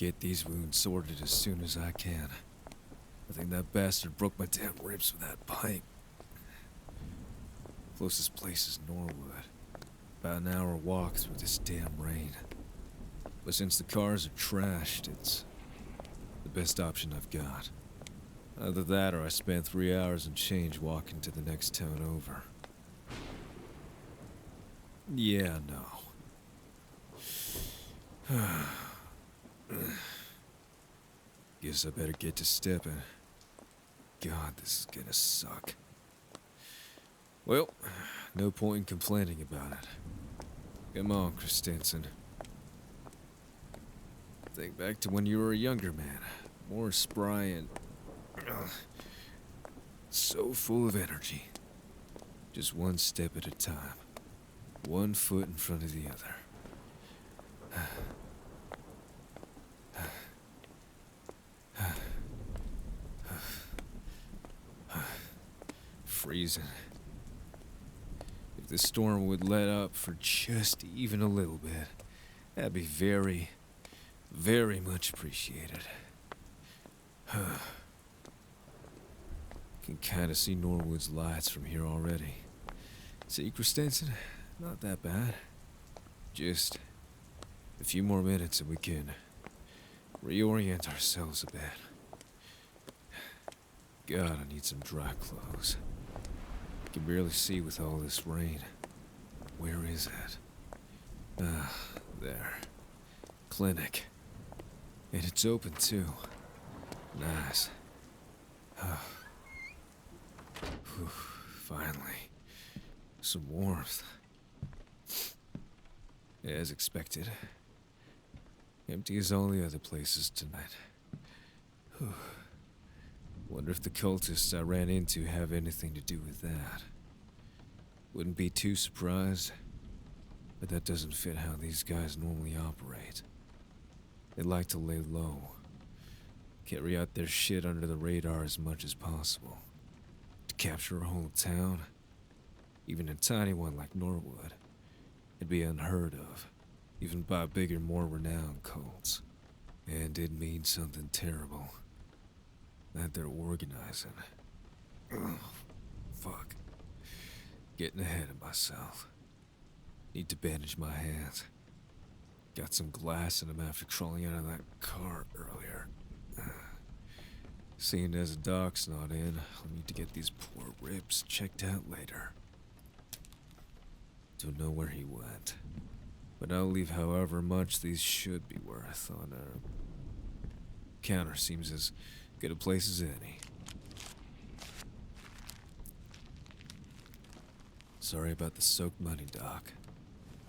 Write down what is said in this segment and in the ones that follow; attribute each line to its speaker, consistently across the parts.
Speaker 1: get these wounds sorted as soon as I can. I think that bastard broke my damn ribs with that pipe. Closest place is Norwood. About an hour walk through this damn rain. But since the cars are trashed, it's the best option I've got. Either that or I spend 3 hours and change walking to the next town over. Yeah, no. Guess I better get to stepping. God, this is gonna suck. Well, no point in complaining about it. Come on, Christensen. Think back to when you were a younger man. More spry and... so full of energy. Just one step at a time. One foot in front of the other. Freezing. If the storm would let up for just even a little bit, that'd be very, very much appreciated. Can kinda see Norwood's lights from here already. See, Christensen? Not that bad. Just a few more minutes and we can reorient ourselves a bit. God, I need some dry clothes. I can barely see with all this rain. Where is it? Ah, there. Clinic. And it's open too. Nice. Whew, finally. Some warmth. As expected. Empty as all the other places tonight. Whew. Wonder if the cultists I ran into have anything to do with that. Wouldn't be too surprised, but that doesn't fit how these guys normally operate. They like to lay low, carry out their shit under the radar as much as possible. To capture a whole town, even a tiny one like Norwood, it'd be unheard of, even by bigger, more renowned cults. And it means something terrible. That they're organizing. Ugh, fuck. Getting ahead of myself. Need to bandage my hands. Got some glass in them after crawling out of that car earlier. Seeing as the doc's not in, I'll need to get these poor ribs checked out later. Don't know where he went, but I'll leave however much these should be worth on a counter. Seems as good a place as any. Sorry about the soaked money, Doc.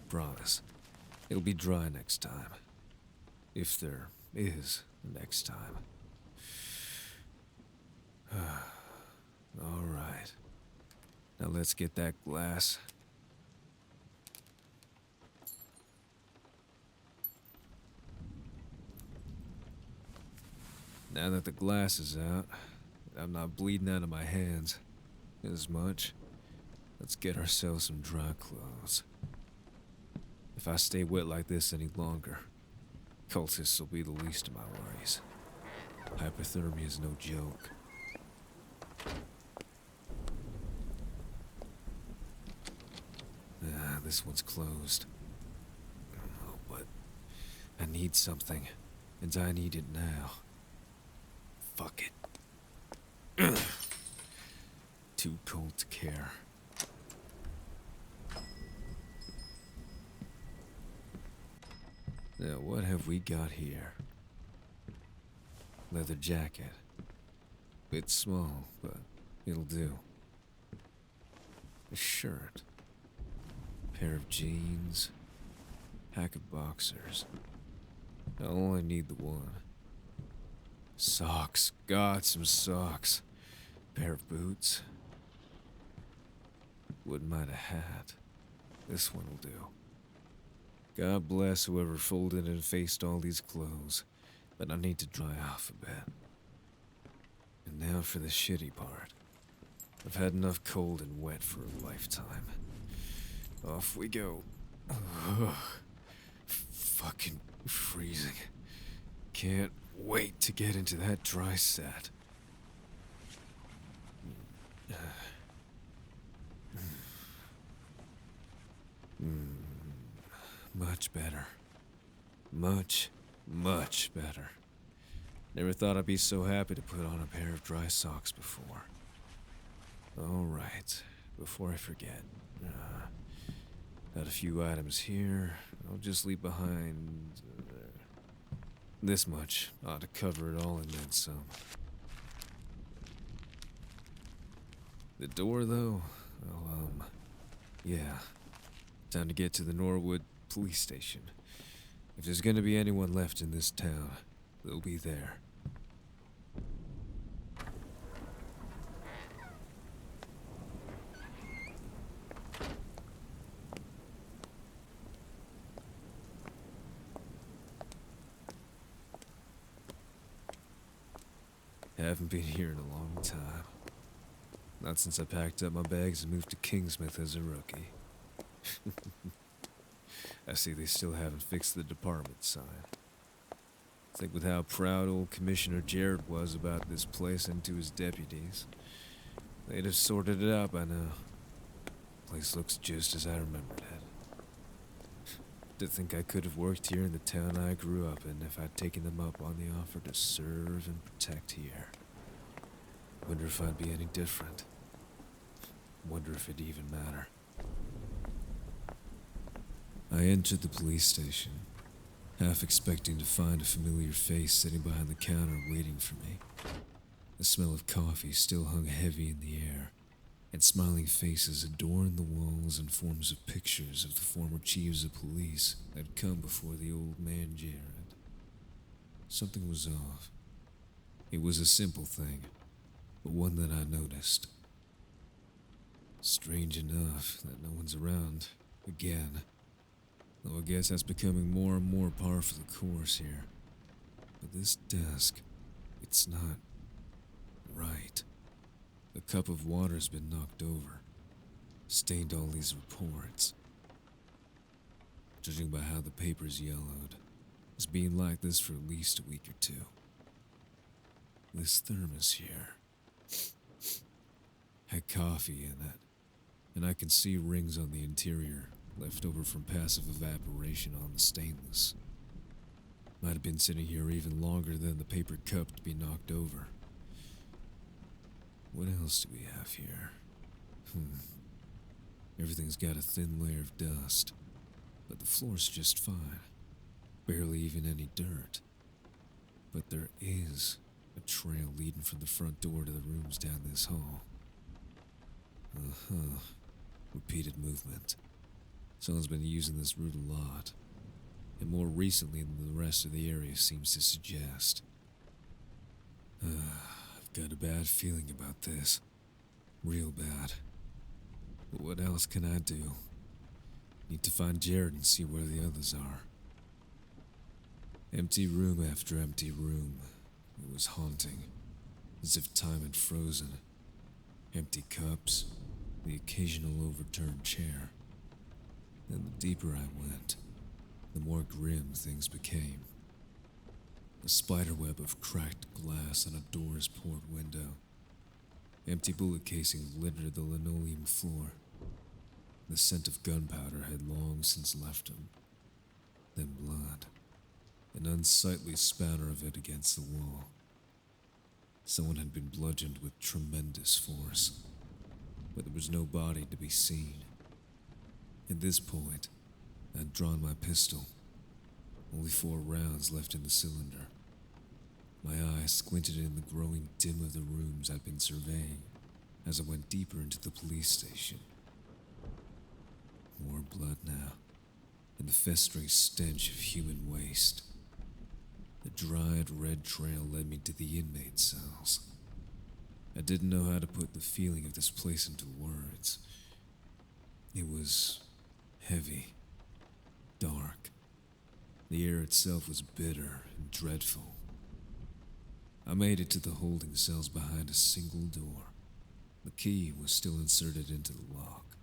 Speaker 1: Promise. It'll be dry next time. If there is a next time. Alright. Now let's get that glass. Now that the glass is out, I'm not bleeding out of my hands as much. Let's get ourselves some dry clothes. If I stay wet like this any longer, cultists will be the least of my worries. Hypothermia is no joke. This one's closed. Oh, but I need something, and I need it now. Fuck it. Too cold to care. Now, what have we got here? Leather jacket. Bit small, but it'll do. A shirt. Pair of jeans. Pack of boxers. I'll only need the one. Socks. Got some socks. Pair of boots. Wouldn't mind a hat. This one will do. God bless whoever folded and faced all these clothes, but I need to dry off a bit. And now for the shitty part. I've had enough cold and wet for a lifetime. Off we go. Ugh. Fucking freezing. can't wait to get into that dry set. Much better. Much, much better. Never thought I'd be so happy to put on a pair of dry socks before. Alright, before I forget. Got a few items here. I'll just leave behind... this much ought to cover it all and then some. The door, though? Well, yeah. Time to get to the Norwood Police Station. If there's gonna be anyone left in this town, they'll be there. Haven't been here in a long time. Not since I packed up my bags and moved to Kingsmouth as a rookie. I see they still haven't fixed the department sign. I think with how proud old Commissioner Jared was about this place and to his deputies, they'd have sorted it out by now. Place looks just as I remembered it. To think I could have worked here in the town I grew up in if I'd taken them up on the offer to serve and protect here. Wonder if I'd be any different. Wonder if it'd even matter. I entered the police station, half expecting to find a familiar face sitting behind the counter waiting for me. The smell of coffee still hung heavy in the air, and smiling faces adorned the walls in forms of pictures of the former chiefs of police that had come before the old man Jared. Something was off. It was a simple thing, but one that I noticed. Strange enough that no one's around, again. Though I guess that's becoming more and more par for the course here. But this desk, it's not right. The cup of water's been knocked over, stained all these reports. Judging by how the paper's yellowed, it's been like this for at least a week or two. This thermos here had coffee in it, and I can see rings on the interior left over from passive evaporation on the stainless. Might have been sitting here even longer than the paper cup to be knocked over. What else do we have here? Everything's got a thin layer of dust, but the floor's just fine. Barely even any dirt. But there is a trail leading from the front door to the rooms down this hall. Repeated movement. Someone's been using this route a lot, and more recently than the rest of the area seems to suggest. I've got a bad feeling about this. Real bad. But what else can I do? Need to find Jared and see where the others are. Empty room after empty room. It was haunting, as if time had frozen. Empty cups, the occasional overturned chair. And the deeper I went, the more grim things became. A spiderweb of cracked glass on a door's port window. Empty bullet casings littered the linoleum floor. The scent of gunpowder had long since left him. Then blood. An unsightly spatter of it against the wall. Someone had been bludgeoned with tremendous force, but there was no body to be seen. At this point, I'd drawn my pistol. Only 4 rounds left in the cylinder. My eyes squinted in the growing dim of the rooms I'd been surveying as I went deeper into the police station. More blood now, and the festering stench of human waste. The dried red trail led me to the inmate cells. I didn't know how to put the feeling of this place into words. It was heavy, dark. The air itself was bitter and dreadful. I made it to the holding cells behind a single door. The key was still inserted into the lock.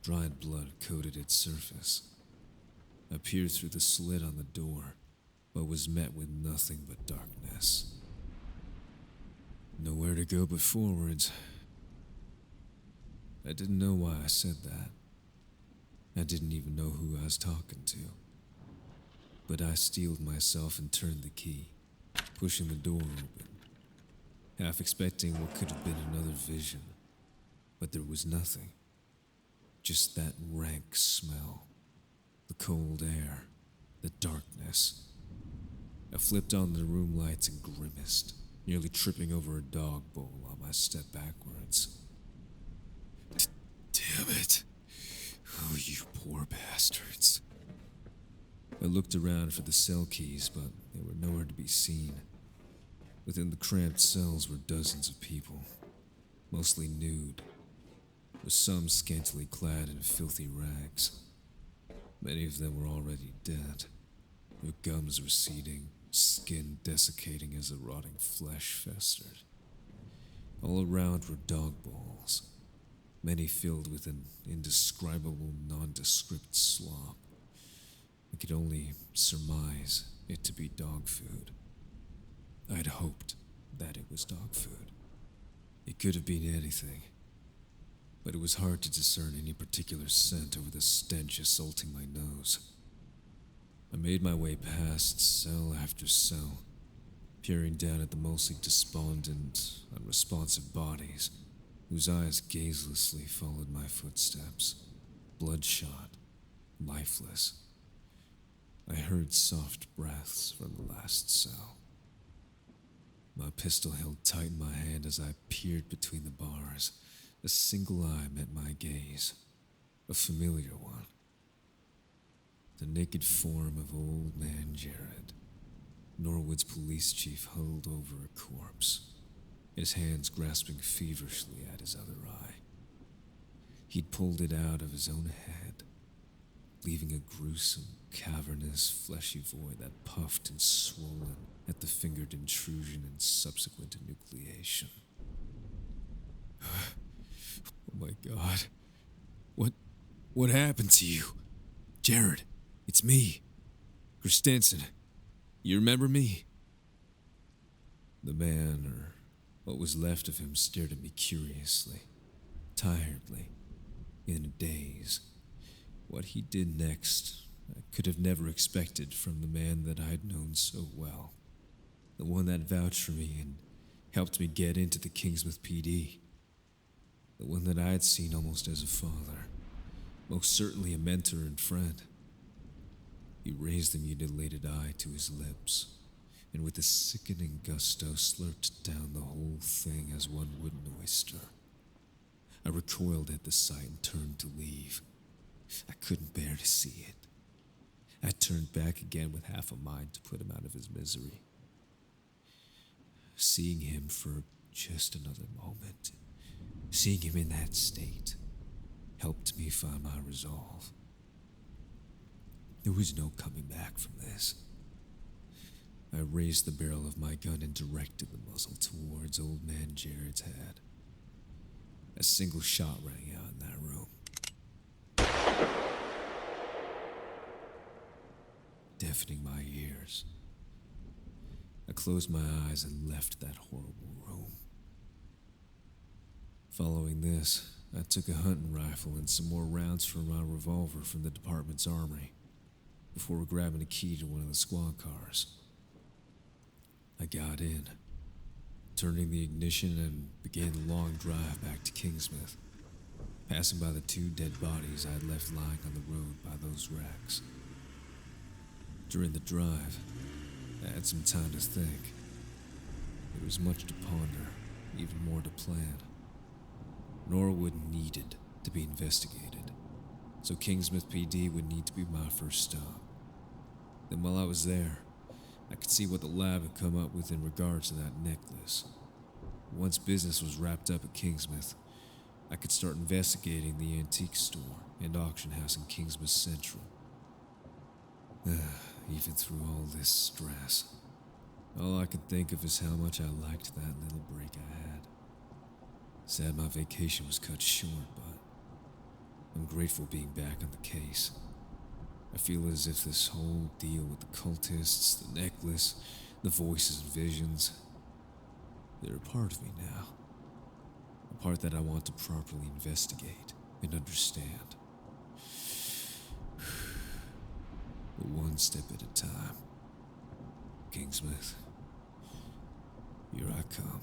Speaker 1: Dried blood coated its surface. I peered through the slit on the door but was met with nothing but darkness. Nowhere to go but forwards. I didn't know why I said that. I didn't even know who I was talking to. But I steeled myself and turned the key, pushing the door open, half expecting what could have been another vision. But there was nothing. Just that rank smell, the cold air, the darkness. I flipped on the room lights and grimaced, nearly tripping over a dog bowl on my step backwards. Damn it. Oh, you poor bastards. I looked around for the cell keys, but they were nowhere to be seen. Within the cramped cells were dozens of people, mostly nude, with some scantily clad in filthy rags. Many of them were already dead, their gums receding, skin desiccating as the rotting flesh festered. All around were dog bowls, many filled with an indescribable, nondescript slop. I could only surmise it to be dog food. I'd hoped that it was dog food. It could have been anything, but it was hard to discern any particular scent over the stench assaulting my nose. I made my way past cell after cell, peering down at the mostly despondent, unresponsive bodies, whose eyes gazelessly followed my footsteps, bloodshot, lifeless. I heard soft breaths from the last cell. My pistol held tight in my hand as I peered between the bars. A single eye met my gaze, a familiar one. The naked form of old man Jared, Norwood's police chief, huddled over a corpse, his hands grasping feverishly at his other eye. He'd pulled it out of his own head, leaving a gruesome, cavernous, fleshy void that puffed and swollen at the fingered intrusion and subsequent enucleation. Oh my God. What happened to you? Jared, it's me. Christensen. You remember me? The man, or what was left of him, stared at me curiously, tiredly, in a daze. What he did next, I could have never expected from the man that I'd known so well. The one that vouched for me and helped me get into the Kingsmouth PD. The one that I had seen almost as a father, most certainly a mentor and friend. He raised the mutilated eye to his lips, and with a sickening gusto slurped down the whole thing as one would an oyster. I recoiled at the sight and turned to leave. I couldn't bear to see it. I turned back again with half a mind to put him out of his misery. Seeing him for just another moment, seeing him in that state, helped me find my resolve. There was no coming back from this. I raised the barrel of my gun and directed the muzzle towards old man Jared's head. A single shot rang out in that room, deafening my ears. I closed my eyes and left that horrible room. Following this, I took a hunting rifle and some more rounds from my revolver from the department's armory, before grabbing a key to one of the squad cars. I got in, turning the ignition, and began the long drive back to Kingsmouth, passing by the 2 dead bodies I had left lying on the road by those wrecks. During the drive, I had some time to think. There was much to ponder, even more to plan. Norwood needed to be investigated, so Kingsmouth PD would need to be my first stop. Then while I was there, I could see what the lab had come up with in regards to that necklace. Once business was wrapped up at Kingsmouth, I could start investigating the antique store and auction house in Kingsmouth Central. Even through all this stress, all I could think of is how much I liked that little break I had. Sad my vacation was cut short, but I'm grateful being back on the case. I feel as if this whole deal with the cultists, the necklace, the voices and visions, they're a part of me now. A part that I want to properly investigate and understand. But one step at a time. Kingsmouth, here I come.